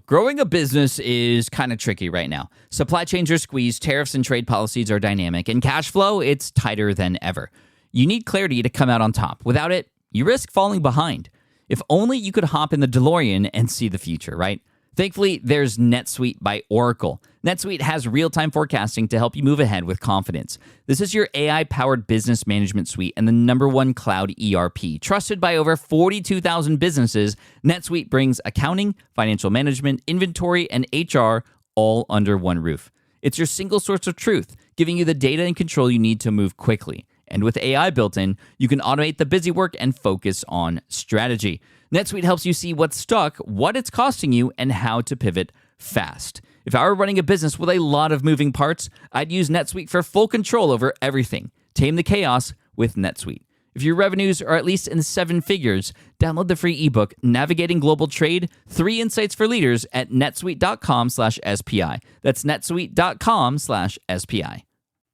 Growing a business is kind of tricky right now. Supply chains are squeezed, tariffs and trade policies are dynamic, and cash flow, it's tighter than ever. You need clarity to come out on top. Without it, you risk falling behind. If only you could hop in the DeLorean and see the future, right? Thankfully, there's NetSuite by Oracle. NetSuite has real-time forecasting to help you move ahead with confidence. This is your AI-powered business management suite and the #1 cloud ERP. Trusted by over 42,000 businesses, NetSuite brings accounting, financial management, inventory, and HR all under one roof. It's your single source of truth, giving you the data and control you need to move quickly. And with AI built in, you can automate the busy work and focus on strategy. NetSuite helps you see what's stuck, what it's costing you, and how to pivot fast. If I were running a business with a lot of moving parts, I'd use NetSuite for full control over everything. Tame the chaos with NetSuite. If your revenues are at least in 7 figures, download the free ebook, Navigating Global Trade, 3 Insights for Leaders at netsuite.com/SPI. That's netsuite.com/SPI.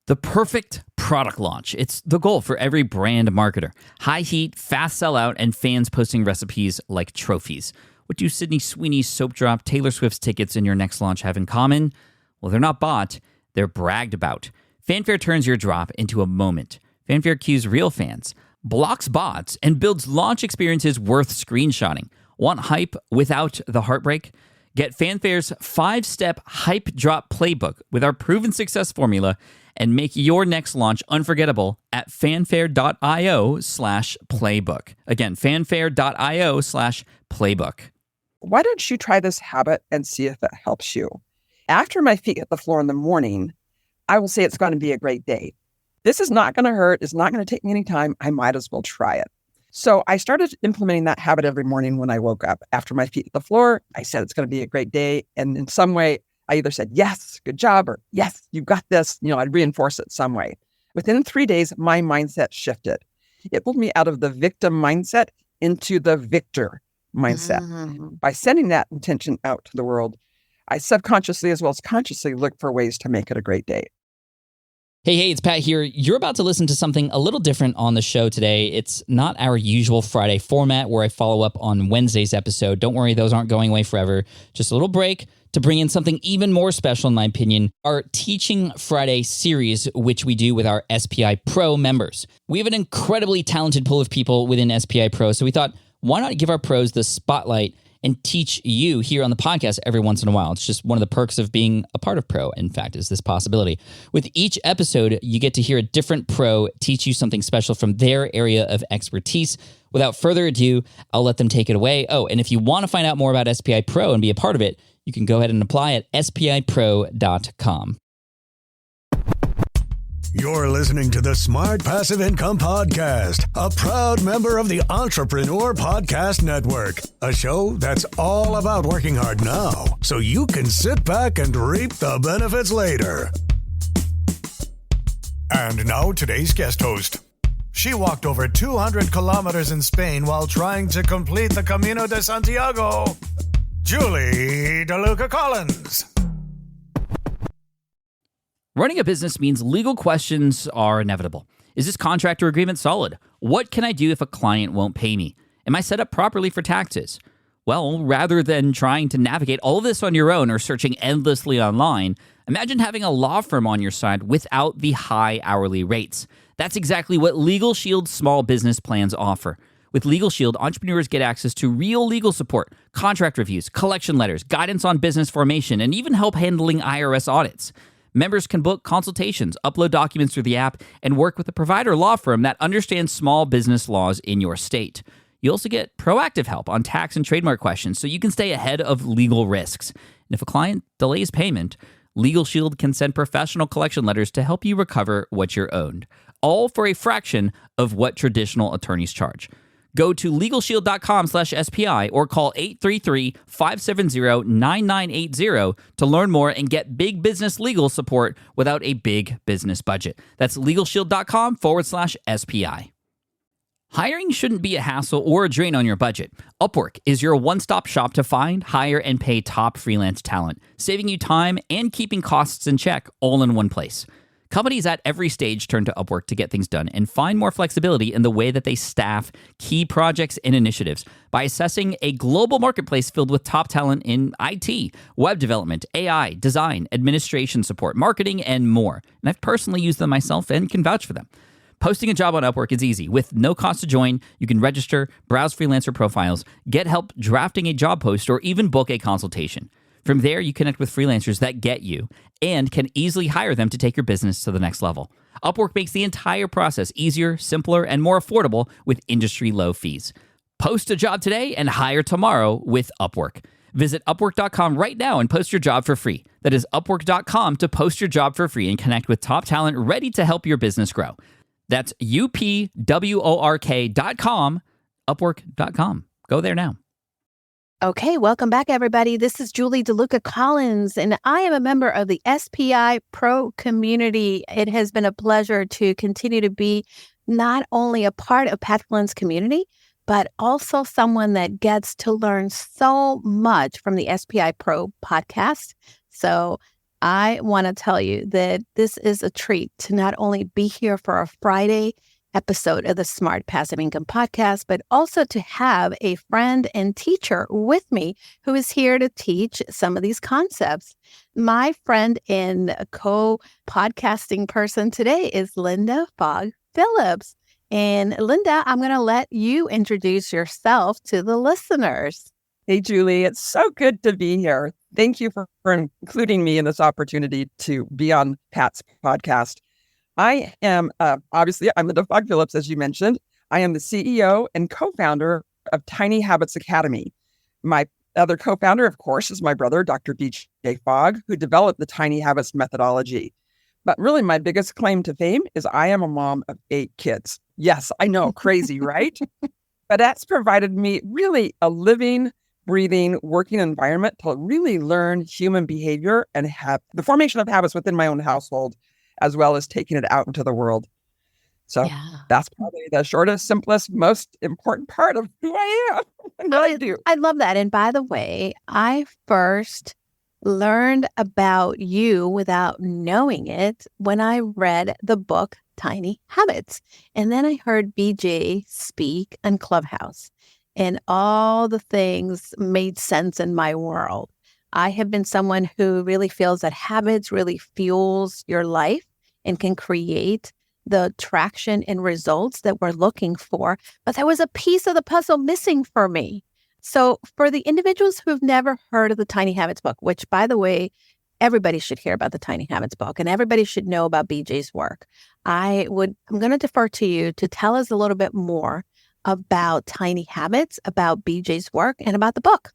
The perfect product launch. It's the goal for every brand marketer. High heat, fast sellout, and fans posting recipes like trophies. What do Sydney Sweeney's soap drop, Taylor Swift's tickets, and your next launch have in common? Well, they're not bought, they're bragged about. Fanfare turns your drop into a moment. Fanfare cues real fans, blocks bots, and builds launch experiences worth screenshotting. Want hype without the heartbreak? Get Fanfare's 5-step hype drop playbook with our proven success formula and make your next launch unforgettable at fanfare.io/playbook. Again, fanfare.io/playbook. Why don't you try this habit and see if it helps you? After my feet hit the floor in the morning, I will say it's going to be a great day. This is not going to hurt. It's not going to take me any time. I might as well try it. So I started implementing that habit every morning when I woke up. After my feet hit the floor, I said it's going to be a great day. And in some way, I either said, yes, good job, or yes, you got this. I'd reinforce it some way. Within 3 days, my mindset shifted. It pulled me out of the victim mindset into the victor mindset. By sending that intention out to the world, I subconsciously as well as consciously look for ways to make it a great day. Hey, it's Pat here. You're about to listen to something a little different on the show today. It's not our usual Friday format where I follow up on Wednesday's episode. Don't worry, those aren't going away forever. Just a little break to bring in something even more special, in my opinion, our Teaching Friday series, which we do with our SPI Pro members. We have an incredibly talented pool of people within SPI Pro, so we thought, why not give our pros the spotlight and teach you here on the podcast every once in a while? It's just one of the perks of being a part of Pro, in fact, is this possibility. With each episode, you get to hear a different pro teach you something special from their area of expertise. Without further ado, I'll let them take it away. Oh, and if you want to find out more about SPI Pro and be a part of it, you can go ahead and apply at spipro.com. You're listening to the Smart Passive Income Podcast, a proud member of the Entrepreneur Podcast Network, a show that's all about working hard now so you can sit back and reap the benefits later. And now today's guest host. She walked over 200 kilometers in Spain while trying to complete the Camino de Santiago. Julie DeLucca-Collins. Running a business means legal questions are inevitable. Is this contract or agreement solid? What can I do if a client won't pay me? Am I set up properly for taxes? Well, rather than trying to navigate all of this on your own or searching endlessly online, imagine having a law firm on your side without the high hourly rates. That's exactly what Legal Shield's small business plans offer. With Legal Shield, entrepreneurs get access to real legal support, contract reviews, collection letters, guidance on business formation, and even help handling IRS audits. Members can book consultations, upload documents through the app, and work with a provider law firm that understands small business laws in your state. You also get proactive help on tax and trademark questions so you can stay ahead of legal risks. And if a client delays payment, Legal Shield can send professional collection letters to help you recover what you're owed, all for a fraction of what traditional attorneys charge. Go to LegalShield.com/SPI or call 833-570-9980 to learn more and get big business legal support without a big business budget. That's LegalShield.com/SPI. Hiring shouldn't be a hassle or a drain on your budget. Upwork is your one-stop shop to find, hire, and pay top freelance talent, saving you time and keeping costs in check all in one place. Companies at every stage turn to Upwork to get things done and find more flexibility in the way that they staff key projects and initiatives by assessing a global marketplace filled with top talent in IT, web development, AI, design, administration support, marketing, and more. And I've personally used them myself and can vouch for them. Posting a job on Upwork is easy. With no cost to join, you can register, browse freelancer profiles, get help drafting a job post, or even book a consultation. From there, you connect with freelancers that get you and can easily hire them to take your business to the next level. Upwork makes the entire process easier, simpler, and more affordable with industry-low fees. Post a job today and hire tomorrow with Upwork. Visit Upwork.com right now and post your job for free. That is Upwork.com to post your job for free and connect with top talent ready to help your business grow. That's UPWORK.com, Upwork.com. Go there now. Okay, welcome back, everybody. This is Julie DeLucca-Collins, and I am a member of the SPI Pro community. It has been a pleasure to continue to be not only a part of Pat Flynn's community, but also someone that gets to learn so much from the SPI Pro podcast. So I want to tell you that this is a treat to not only be here for a Friday episode of the Smart Passive Income Podcast, but also to have a friend and teacher with me who is here to teach some of these concepts. My friend and co-podcasting person today is Linda Fogg Phillips. And Linda, I'm going to let you introduce yourself to the listeners. Hey, Julie, it's so good to be here. Thank you for including me in this opportunity to be on Pat's podcast. I am, obviously, I'm Linda Fogg Phillips, as you mentioned. I am the CEO and co-founder of Tiny Habits Academy. My other co-founder, of course, is my brother, Dr. DJ Fogg, who developed the Tiny Habits methodology. But really, my biggest claim to fame is I am a mom of 8 kids. Yes, I know, crazy, right? But that's provided me really a living, breathing, working environment to really learn human behavior and have the formation of habits within my own household, as well as taking it out into the world. So that's probably the shortest, simplest, most important part of who I am and what I do. I love that. And by the way, I first learned about you without knowing it when I read the book Tiny Habits. And then I heard BJ speak on Clubhouse, and all the things made sense in my world. I have been someone who really feels that habits really fuels your life and can create the traction and results that we're looking for. But there was a piece of the puzzle missing for me. So for the individuals who've never heard of the Tiny Habits book, which, by the way, everybody should hear about the Tiny Habits book and everybody should know about BJ's work, I'm going to defer to you to tell us a little bit more about Tiny Habits, about BJ's work, and about the book.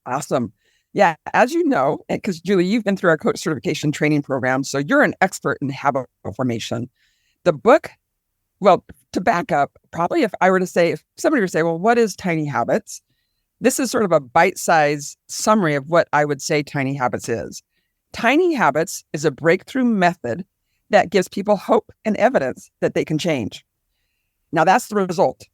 Awesome. Yeah, as you know, because Julie, you've been through our coach certification training program, so you're an expert in habit formation. The book, well, to back up, probably if somebody were to say, well, what is Tiny Habits? This is sort of a bite-sized summary of what I would say Tiny Habits is. Tiny Habits is a breakthrough method that gives people hope and evidence that they can change. Now, that's the result.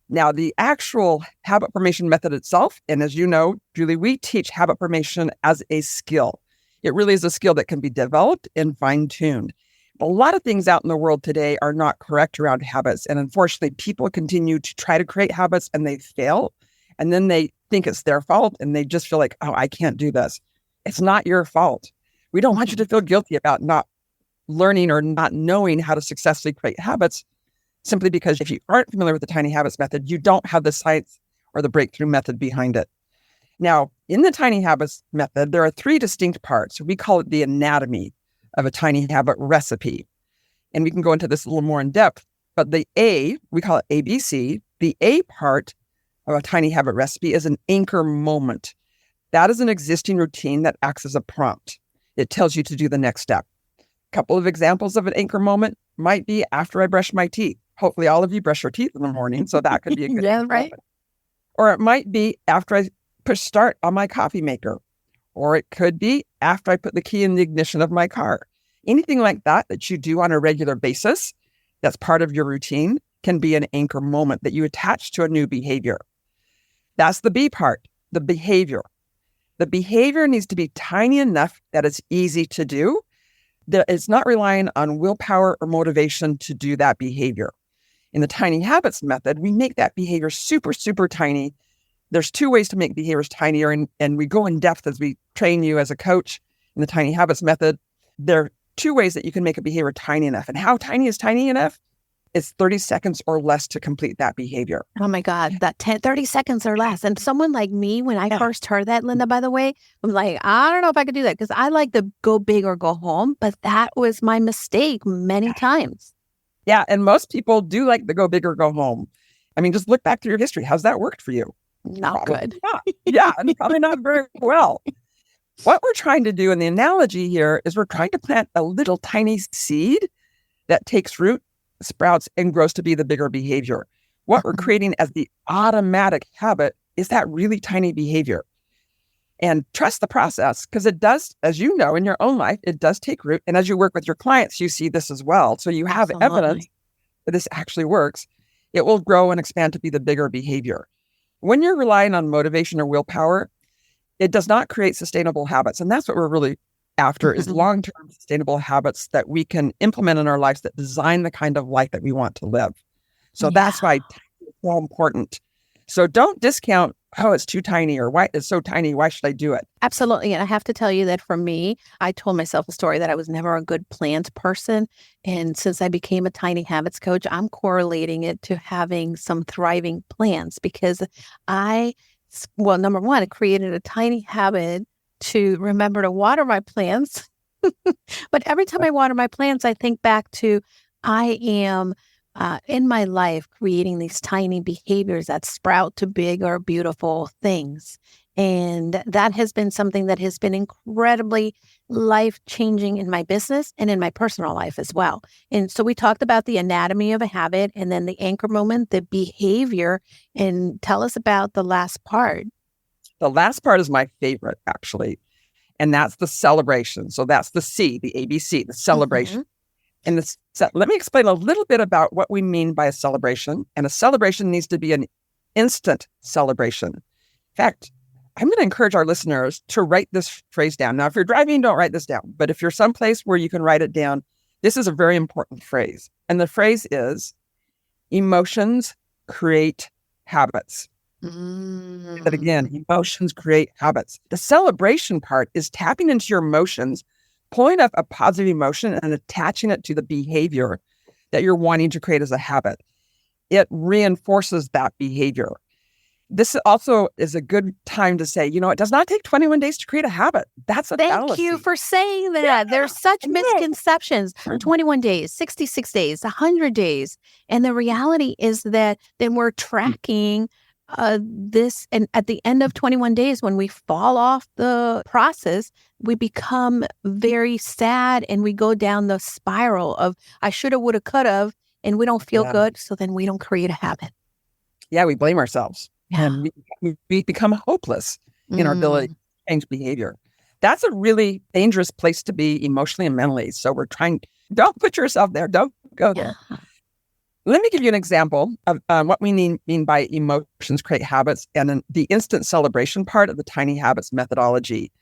Now, the actual habit formation method itself, and as you know, Julie, we teach habit formation as a skill. It really is a skill that can be developed and fine-tuned. A lot of things out in the world today are not correct around habits. And unfortunately, people continue to try to create habits and they fail. And then they think it's their fault and they just feel like, oh, I can't do this. It's not your fault. We don't want you to feel guilty about not learning or not knowing how to successfully create habits, simply because if you aren't familiar with the Tiny Habits method, you don't have the science or the breakthrough method behind it. Now, in the Tiny Habits method, there are 3 distinct parts. We call it the anatomy of a tiny habit recipe. And we can go into this a little more in depth, but the A, we call it ABC. The A part of a tiny habit recipe is an anchor moment. That is an existing routine that acts as a prompt. It tells you to do the next step. A couple of examples of an anchor moment might be after I brush my teeth. Hopefully all of you brush your teeth in the morning, so that could be a good Yeah, right. moment. Or it might be after I push start on my coffee maker. Or it could be after I put the key in the ignition of my car. Anything like that that you do on a regular basis, that's part of your routine, can be an anchor moment that you attach to a new behavior. That's the B part, the behavior. The behavior needs to be tiny enough that it's easy to do, It's not relying on willpower or motivation to do that behavior. In the tiny habits method, we make that behavior super, super tiny. There's 2 ways to make behaviors tinier, and we go in depth as we train you as a coach in the tiny habits method. There are 2 ways that you can make a behavior tiny enough. And how tiny is tiny enough? It's 30 seconds or less to complete that behavior. Oh my God, that 30 seconds or less. And someone like me, when I first heard that, Linda, by the way, I'm like, I don't know if I could do that because I like the go big or go home, but that was my mistake many times. Yeah, and most people do like the go big or go home. I mean, just look back through your history. How's that worked for you? Not Probably good. not. Yeah, and probably not very well. What we're trying to do in the analogy here is we're trying to plant a little tiny seed that takes root, sprouts, and grows to be the bigger behavior. What we're creating as the automatic habit is that really tiny behavior. And trust the process, because it does, as you know, in your own life, it does take root. And as you work with your clients, you see this as well. So you have evidence that this actually works. It will grow and expand to be the bigger behavior. When you're relying on motivation or willpower, it does not create sustainable habits. And that's what we're really after is long-term sustainable habits that we can implement in our lives that design the kind of life that we want to live. So that's why it's so important. So don't discount, oh, it's too tiny, or why it's so tiny, why should I do it? Absolutely. And I have to tell you that for me, I told myself a story that I was never a good plans person. And since I became a tiny habits coach, I'm correlating it to having some thriving plants because number one, it created a tiny habit to remember to water my plants. But every time I water my plants, I think back to I am in my life creating these tiny behaviors that sprout to big or beautiful things. And that has been something that has been incredibly life-changing in my business and in my personal life as well. And so we talked about the anatomy of a habit and then the anchor moment, the behavior. And tell us about the last part. The last part is my favorite, actually, and that's the celebration. So that's the C, the ABC, the celebration. And let me explain a little bit about what we mean by a celebration. And a celebration needs to be an instant celebration. In fact, I'm going to encourage our listeners to write this phrase down. Now, if you're driving, don't write this down. But if you're someplace where you can write it down, this is a very important phrase. And the phrase is, emotions create habits. But again, emotions create habits. The celebration part is tapping into your emotions, pulling up a positive emotion and attaching it to the behavior that you're wanting to create as a habit. It reinforces that behavior. This also is a good time to say, it does not take 21 days to create a habit. That's a fallacy. Thank you for saying that. Yeah, there's such misconceptions. 21 days, 66 days, 100 days. And the reality is that then we're tracking this, and at the end of 21 days, when we fall off the process, we become very sad and we go down the spiral of I shoulda, woulda, coulda, and we don't feel good. So then we don't create a habit. Yeah, we blame ourselves. Yeah. And we become hopeless in our ability to change behavior. That's a really dangerous place to be emotionally and mentally. So don't put yourself there. Don't go there. Let me give you an example of what we mean by emotions create habits and in the instant celebration part of the tiny habits methodology.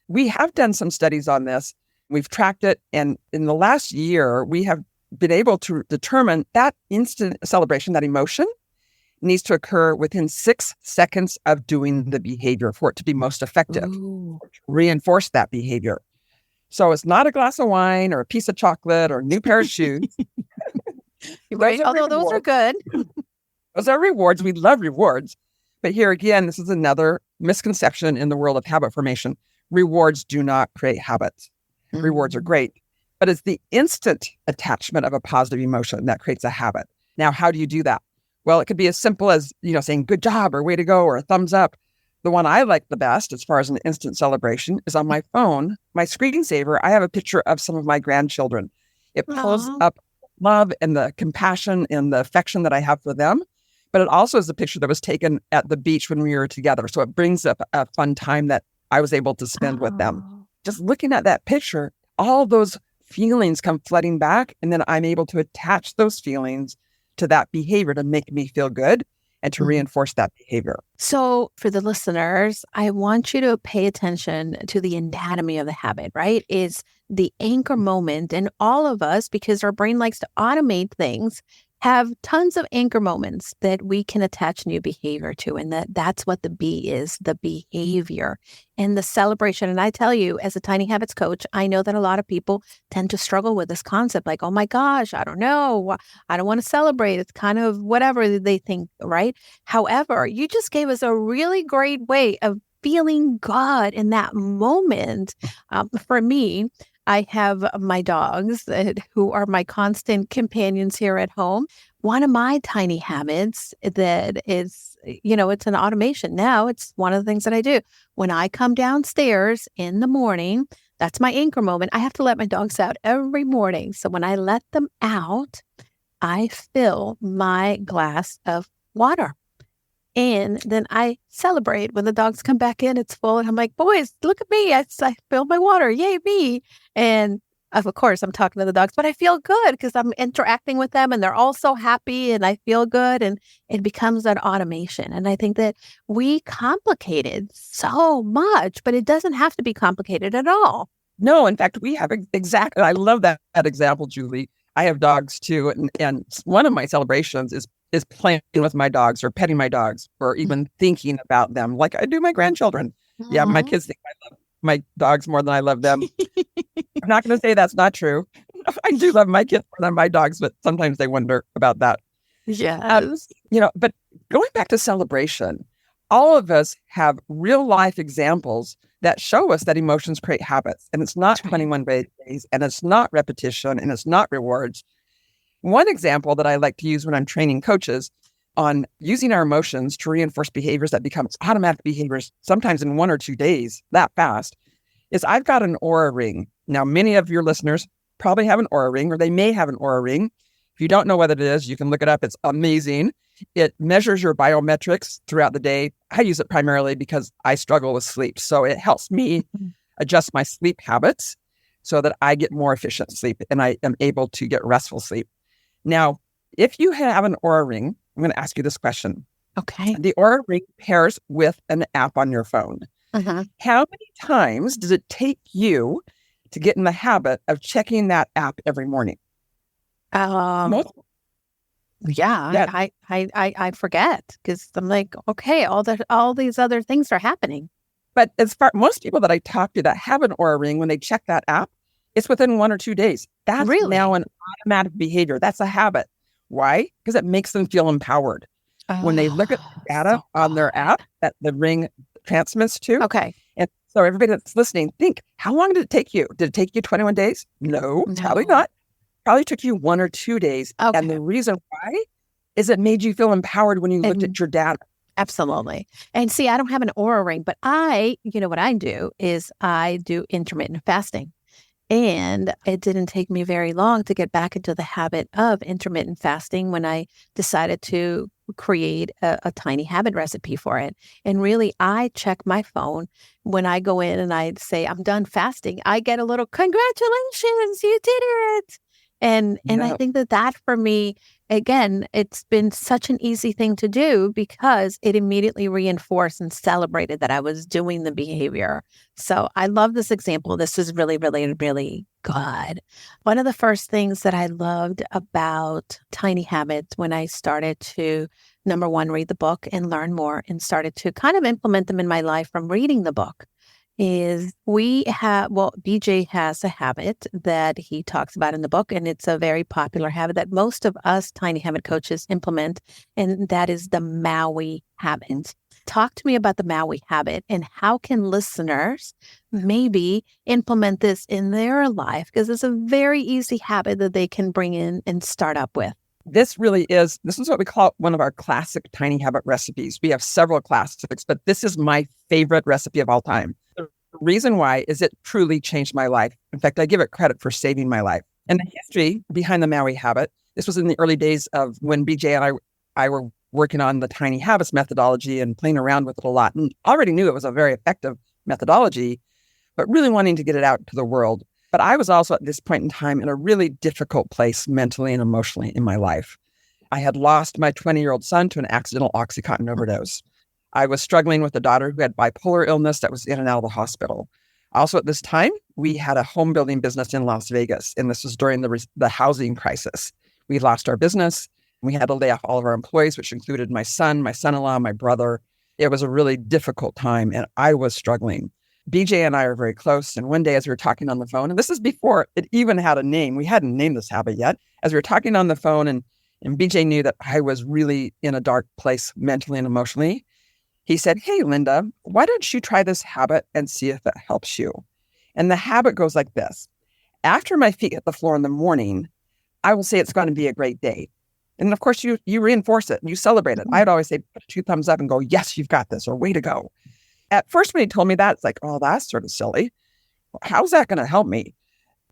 We have done some studies on this. We've tracked it. And in the last year, we have been able to determine that instant celebration, that emotion, needs to occur within 6 seconds of doing the behavior for it to be most effective. Reinforce that behavior. So it's not a glass of wine or a piece of chocolate or a new pair of shoes. Right. Although those are good. Those are rewards. We love rewards. But here again, this is another misconception in the world of habit formation. Rewards do not create habits. Rewards are great, but it's the instant attachment of a positive emotion that creates a habit. Now, how do you do that? Well, it could be as simple as, saying good job or way to go or a thumbs up. The one I like the best as far as an instant celebration is on my phone, my screensaver. I have a picture of some of my grandchildren. It pulls up love and the compassion and the affection that I have for them. But it also is a picture that was taken at the beach when we were together. So it brings up a fun time that I was able to spend with them. Just looking at that picture, all those feelings come flooding back. And then I'm able to attach those feelings to that behavior to make me feel good. and to reinforce that behavior. So for the listeners, I want you to pay attention to the anatomy of the habit, right? Is the anchor moment. And all of us, because our brain likes to automate things, have tons of anchor moments that we can attach new behavior to. And that's what the B is, the behavior and the celebration. And I tell you, as a Tiny Habits coach, I know that a lot of people tend to struggle with this concept like, oh my gosh, I don't know. I don't want to celebrate. It's kind of whatever they think, right? However, you just gave us a really great way of feeling good in that moment. For me, I have my dogs who are my constant companions here at home. One of my tiny habits that is, it's an automation now. It's one of the things that I do. When I come downstairs in the morning, that's my anchor moment. I have to let my dogs out every morning. So when I let them out, I fill my glass of water. And then I celebrate when the dogs come back in, it's full. And I'm like, boys, look at me. I filled my water. Yay, me. And of course, I'm talking to the dogs, but I feel good because I'm interacting with them and they're all so happy and I feel good. And it becomes an automation. And I think that we complicate it so much, but it doesn't have to be complicated at all. No, in fact, we have exactly. I love that example, Julie. I have dogs too. And one of my celebrations is playing with my dogs or petting my dogs or even thinking about them like I do my grandchildren. Mm-hmm. Yeah, my kids think I love my dogs more than I love them. I'm not going to say that's not true. I do love my kids more than my dogs, but sometimes they wonder about that. Yes. But going back to celebration, all of us have real life examples that show us that emotions create habits. And it's not 21 days, and it's not repetition, and it's not rewards. One example that I like to use when I'm training coaches on using our emotions to reinforce behaviors that become automatic behaviors, sometimes in 1 or 2 days, that fast, is I've got an Aura ring. Now, many of your listeners probably have an Aura ring, or they may have an Aura ring. If you don't know what it is, you can look it up. It's amazing. It measures your biometrics throughout the day. I use it primarily because I struggle with sleep. So it helps me adjust my sleep habits so that I get more efficient sleep and I am able to get restful sleep. Now, if you have an Aura ring, I'm going to ask you this question. Okay. The Aura ring pairs with an app on your phone. Uh-huh. How many times does it take you to get in the habit of checking that app every morning? Yeah, I forget because I'm like, okay, all these other things are happening. But most people that I talk to that have an Aura ring, when they check that app, it's within 1 or 2 days. That's now an automatic behavior. That's a habit. Why? Because it makes them feel empowered. When they look at the data on their app that the ring transmits to. Okay. And so everybody that's listening, think, how long did it take you? Did it take you 21 days? No, probably not. Probably took you 1 or 2 days. Okay. And the reason why is it made you feel empowered when you looked at your data. Absolutely. And see, I don't have an Aura ring, but what I do is I do intermittent fasting. And it didn't take me very long to get back into the habit of intermittent fasting when I decided to create a tiny habit recipe for it. And really, I check my phone when I go in and I say, I'm done fasting. I get a little, congratulations, you did it. And I think that for me, again, it's been such an easy thing to do because it immediately reinforced and celebrated that I was doing the behavior. So I love this example. This is really, really, really good. One of the first things that I loved about Tiny Habits when I started to, number one, read the book and learn more and started to kind of implement them in my life from reading the book is BJ has a habit that he talks about in the book, and it's a very popular habit that most of us tiny habit coaches implement, and that is the Maui habit. Talk to me about the Maui habit and how can listeners maybe implement this in their life? Because it's a very easy habit that they can bring in and start up with. This is what we call one of our classic tiny habit recipes. We have several classics, but this is my favorite recipe of all time. The reason why is it truly changed my life. In fact, I give it credit for saving my life. And the history behind the Maui habit, this was in the early days of when BJ and I were working on the tiny habits methodology and playing around with it a lot. And already knew it was a very effective methodology, but really wanting to get it out to the world. But I was also at this point in time in a really difficult place mentally and emotionally in my life. I had lost my 20-year-old son to an accidental Oxycontin overdose. I was struggling with a daughter who had bipolar illness that was in and out of the hospital. Also at this time, we had a home building business in Las Vegas, and this was during the housing crisis. We lost our business. We had to lay off all of our employees, which included my son, my son-in-law, my brother. It was a really difficult time, and I was struggling. BJ and I are very close, and one day as we were talking on the phone, and this is before it even had a name, we hadn't named this habit yet, as we were talking on the phone, and BJ knew that I was really in a dark place mentally and emotionally. He said, "Hey, Linda, why don't you try this habit and see if it helps you?" And the habit goes like this. After my feet hit the floor in the morning, I will say it's going to be a great day. And of course, you reinforce it and you celebrate it. I'd always say, put 2 thumbs up and go, "Yes, you've got this," or "Way to go." At first, when he told me that, it's like, oh, that's sort of silly. How's that going to help me?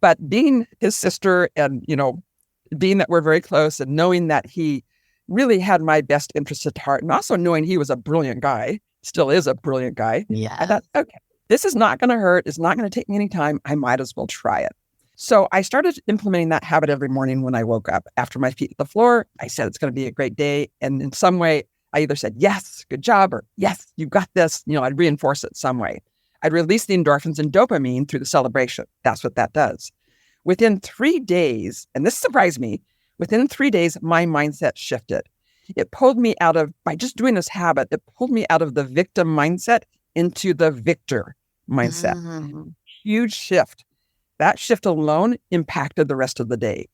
But being his sister and, being that we're very close and knowing that he really had my best interest at heart, and also knowing he was a brilliant guy, still is a brilliant guy. Yeah. I thought, okay, this is not going to hurt. It's not going to take me any time. I might as well try it. So I started implementing that habit every morning when I woke up. After my feet hit the floor, I said, it's going to be a great day. And in some way, I either said, "Yes, good job," or "Yes, you got this." I'd reinforce it some way. I'd release the endorphins and dopamine through the celebration. That's what that does. Within 3 days, and this surprised me, within 3 days, my mindset shifted. It pulled me out of, by just doing this habit, it pulled me out of the victim mindset into the victor mindset. Mm-hmm. Huge shift. That shift alone impacted the rest of the day.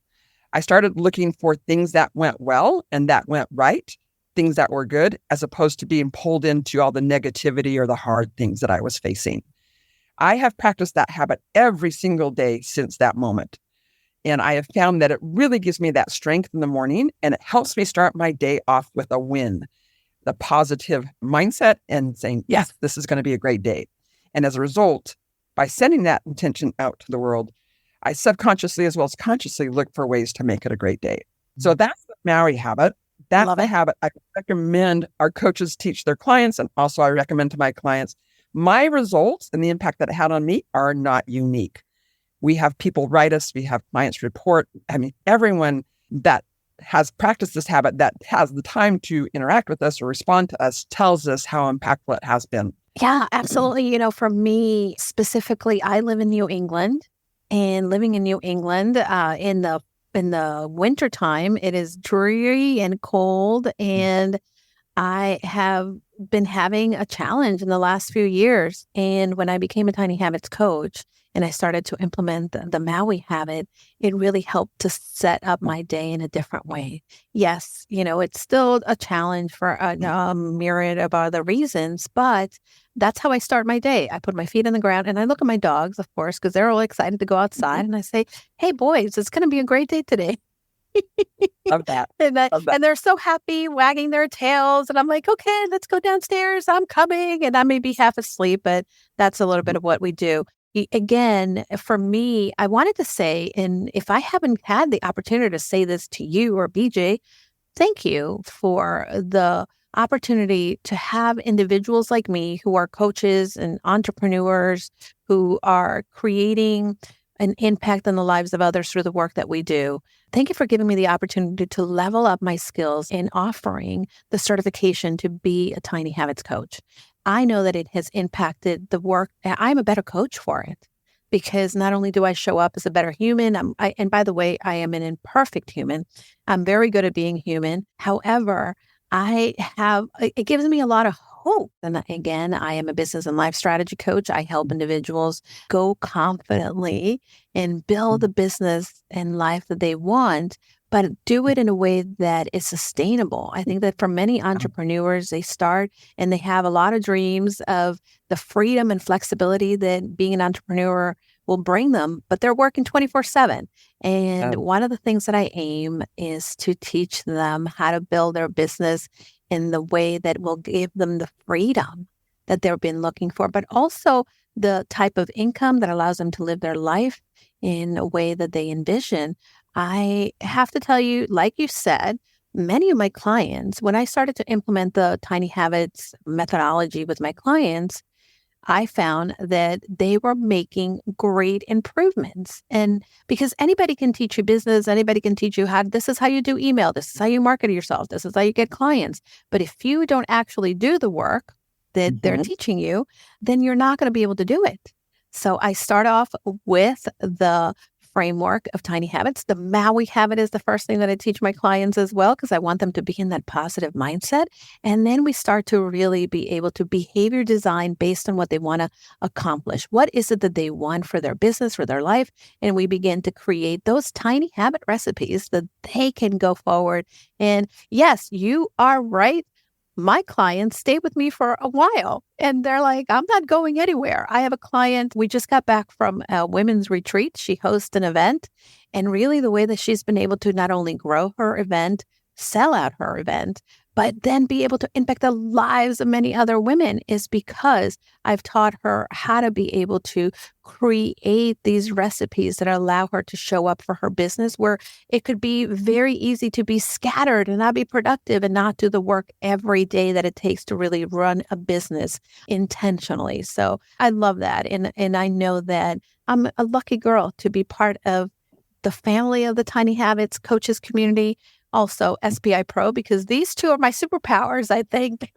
I started looking for things that went well and that went right, things that were good, as opposed to being pulled into all the negativity or the hard things that I was facing. I have practiced that habit every single day since that moment. And I have found that it really gives me that strength in the morning, and it helps me start my day off with a win, the positive mindset and saying, yes, this is going to be a great day. And as a result, by sending that intention out to the world, I subconsciously as well as consciously look for ways to make it a great day. So that's the Maui habit. That's the habit I recommend our coaches teach their clients. And also I recommend to my clients, my results and the impact that it had on me are not unique. We have people write us, we have clients report. I mean, everyone that has practiced this habit, that has the time to interact with us or respond to us, tells us how impactful it has been. Yeah, absolutely. For me specifically, I live in New England, and living in New England in the wintertime, it is dreary and cold, and I have been having a challenge in the last few years. And when I became a Tiny Habits coach and I started to implement the Maui habit, it really helped to set up my day in a different way. Yes, it's still a challenge for a myriad of other reasons, but that's how I start my day. I put my feet on the ground and I look at my dogs, of course, because they're all excited to go outside. And I say, "Hey, boys, it's going to be a great day today." Love that. And they're so happy, wagging their tails. And I'm like, "Okay, let's go downstairs. I'm coming." And I may be half asleep, but that's a little bit of what we do. Again, for me, I wanted to say, and if I haven't had the opportunity to say this to you or BJ, thank you for the opportunity to have individuals like me who are coaches and entrepreneurs who are creating an impact on the lives of others through the work that we do. Thank you for giving me the opportunity to level up my skills in offering the certification to be a Tiny Habits coach. I know that it has impacted the work. I'm a better coach for it because not only do I show up as a better human, and by the way, I am an imperfect human. I'm very good at being human. However, it gives me a lot of hope. And again, I am a business and life strategy coach. I help individuals go confidently and build a business and life that they want, but do it in a way that is sustainable. I think that for many entrepreneurs, they start and they have a lot of dreams of the freedom and flexibility that being an entrepreneur will bring them, but they're working 24/7. And one of the things that I aim is to teach them how to build their business in the way that will give them the freedom that they've been looking for, but also the type of income that allows them to live their life in a way that they envision. I have to tell you, like you said, many of my clients, when I started to implement the Tiny Habits methodology with my clients, I found that they were making great improvements. And because anybody can teach you business, anybody can teach you this is how you do email, this is how you market yourself, this is how you get clients. But if you don't actually do the work that they're teaching you, then you're not going to be able to do it. So I start off with the framework of tiny habits. The Maui habit is the first thing that I teach my clients as well, because I want them to be in that positive mindset. And then we start to really be able to behavior design based on what they want to accomplish. What is it that they want for their business, for their life? And we begin to create those tiny habit recipes that they can go forward. And yes, you are right. My clients stay with me for a while and they're like, I'm not going anywhere. I have a client, we just got back from a women's retreat. She hosts an event. And really the way that she's been able to not only grow her event, sell out her event, but then be able to impact the lives of many other women is because I've taught her how to be able to create these recipes that allow her to show up for her business, where it could be very easy to be scattered and not be productive and not do the work every day that it takes to really run a business intentionally. So I love that. And I know that I'm a lucky girl to be part of the family of the Tiny Habits coaches community. Also SPI Pro, because these two are my superpowers, I think.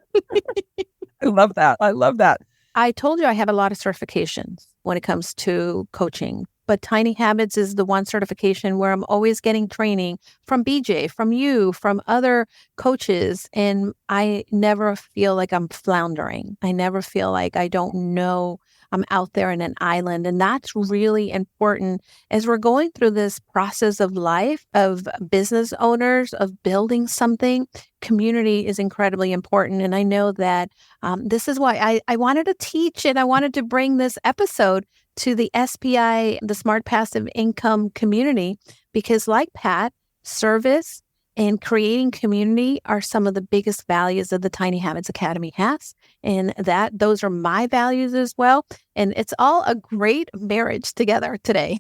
I love that. I love that. I told you I have a lot of certifications when it comes to coaching, but Tiny Habits is the one certification where I'm always getting training from BJ, from you, from other coaches, and I never feel like I'm floundering. I never feel like I don't know. I'm out there in an island. And that's really important as we're going through this process of life, of business owners, of building something. Community is incredibly important. And I know that this is why I wanted to teach and I wanted to bring this episode to the SPI, the Smart Passive Income community, because like Pat, service and creating community are some of the biggest values that the Tiny Habits Academy has. And those are my values as well. And it's all a great marriage together today.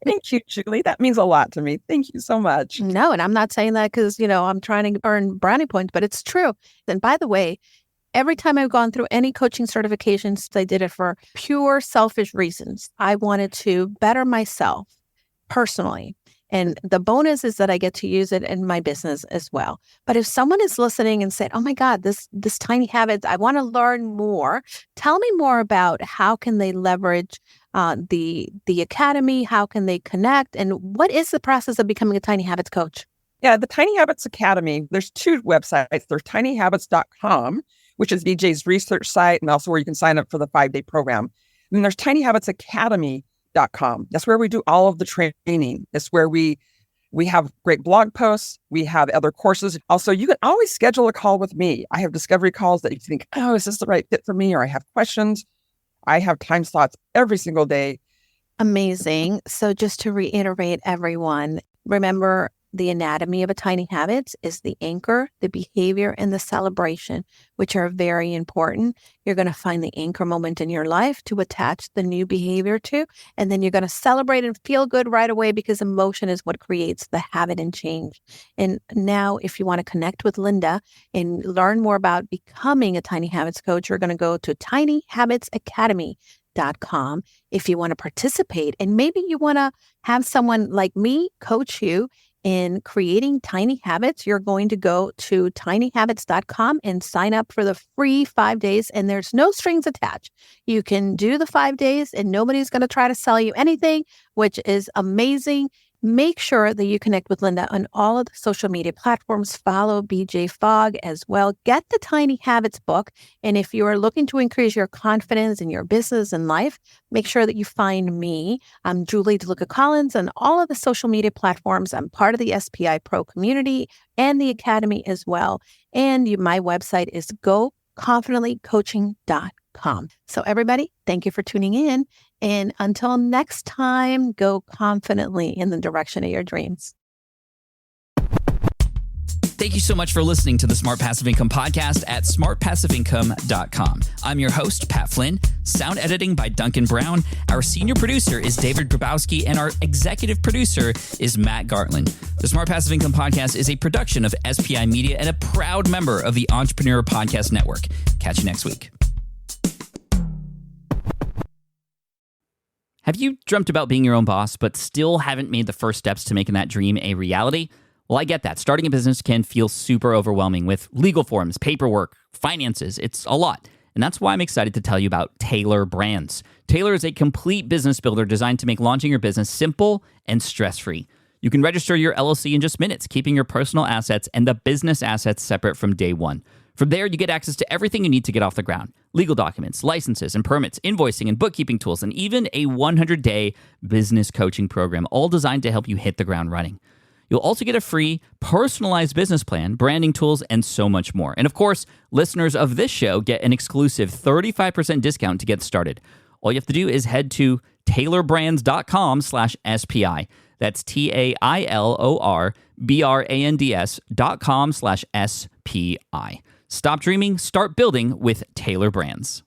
Thank you, Julie. That means a lot to me. Thank you so much. No, and I'm not saying that because, I'm trying to earn brownie points, but it's true. And by the way, every time I've gone through any coaching certifications, I did it for pure selfish reasons. I wanted to better myself personally. And the bonus is that I get to use it in my business as well. But if someone is listening and said, oh my God, this Tiny Habits, I want to learn more. Tell me more about how can they leverage the academy? How can they connect? And what is the process of becoming a Tiny Habits coach? Yeah, the Tiny Habits Academy, there's two websites. There's tinyhabits.com, which is BJ's research site, and also where you can sign up for the 5-day program. And then there's tinyhabitsacademy.com. That's where we do all of the training. It's where we have great blog posts. We have other courses. Also, you can always schedule a call with me. I have discovery calls that you think, oh, is this the right fit for me? Or I have questions. I have time slots every single day. Amazing. So just to reiterate, everyone, remember the anatomy of a Tiny Habits is the anchor, the behavior, and the celebration, which are very important. You're going to find the anchor moment in your life to attach the new behavior to, and then you're going to celebrate and feel good right away because emotion is what creates the habit and change. And now, if you want to connect with Linda and learn more about becoming a Tiny Habits coach, you're going to go to tinyhabitsacademy.com. If you want to participate and maybe you want to have someone like me coach you in creating tiny habits, you're going to go to tinyhabits.com and sign up for the free 5 days. And there's no strings attached. You can do the 5 days and nobody's going to try to sell you anything, which is amazing. Make sure that you connect with Linda on all of the social media platforms. Follow BJ Fogg as well. Get the Tiny Habits book. And if you are looking to increase your confidence in your business and life, make sure that you find me. I'm Julie DeLucca-Collins on all of the social media platforms. I'm part of the SPI Pro community and the Academy as well. And my website is goconfidentlycoaching.com. So everybody, thank you for tuning in. And until next time, go confidently in the direction of your dreams. Thank you so much for listening to the Smart Passive Income podcast at smartpassiveincome.com. I'm your host, Pat Flynn. Sound editing by Duncan Brown. Our senior producer is David Grabowski, and our executive producer is Matt Gartland. The Smart Passive Income podcast is a production of SPI Media and a proud member of the Entrepreneur Podcast Network. Catch you next week. Have you dreamt about being your own boss, but still haven't made the first steps to making that dream a reality? Well, I get that. Starting a business can feel super overwhelming with legal forms, paperwork, finances. It's a lot. And that's why I'm excited to tell you about Taylor Brands. Taylor is a complete business builder designed to make launching your business simple and stress-free. You can register your LLC in just minutes, keeping your personal assets and the business assets separate from day one. From there, you get access to everything you need to get off the ground. Legal documents, licenses and permits, invoicing and bookkeeping tools, and even a 100-day business coaching program, all designed to help you hit the ground running. You'll also get a free personalized business plan, branding tools, and so much more. And of course, listeners of this show get an exclusive 35% discount to get started. All you have to do is head to taylorbrands.com/SPI. That's TAILORBRANDS.com/SPI. Stop dreaming, start building with Taylor Brands.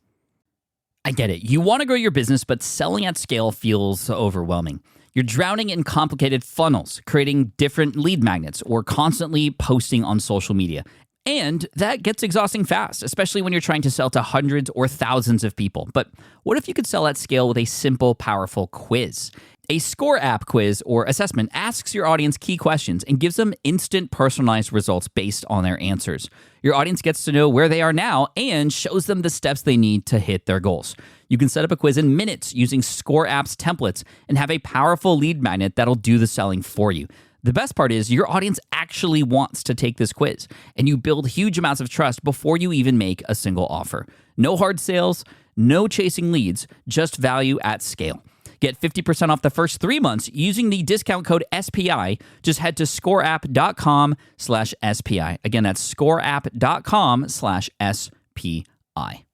I get it. You want to grow your business, but selling at scale feels overwhelming. You're drowning in complicated funnels, creating different lead magnets, or constantly posting on social media. And that gets exhausting fast, especially when you're trying to sell to hundreds or thousands of people. But what if you could sell at scale with a simple, powerful quiz? A score app quiz or assessment asks your audience key questions and gives them instant personalized results based on their answers. Your audience gets to know where they are now and shows them the steps they need to hit their goals. You can set up a quiz in minutes using Score App's templates and have a powerful lead magnet that'll do the selling for you. The best part is your audience actually wants to take this quiz, and you build huge amounts of trust before you even make a single offer. No hard sales, no chasing leads, just value at scale. Get 50% off the first 3 months using the discount code SPI. Just head to scoreapp.com/SPI. Again, that's scoreapp.com/SPI.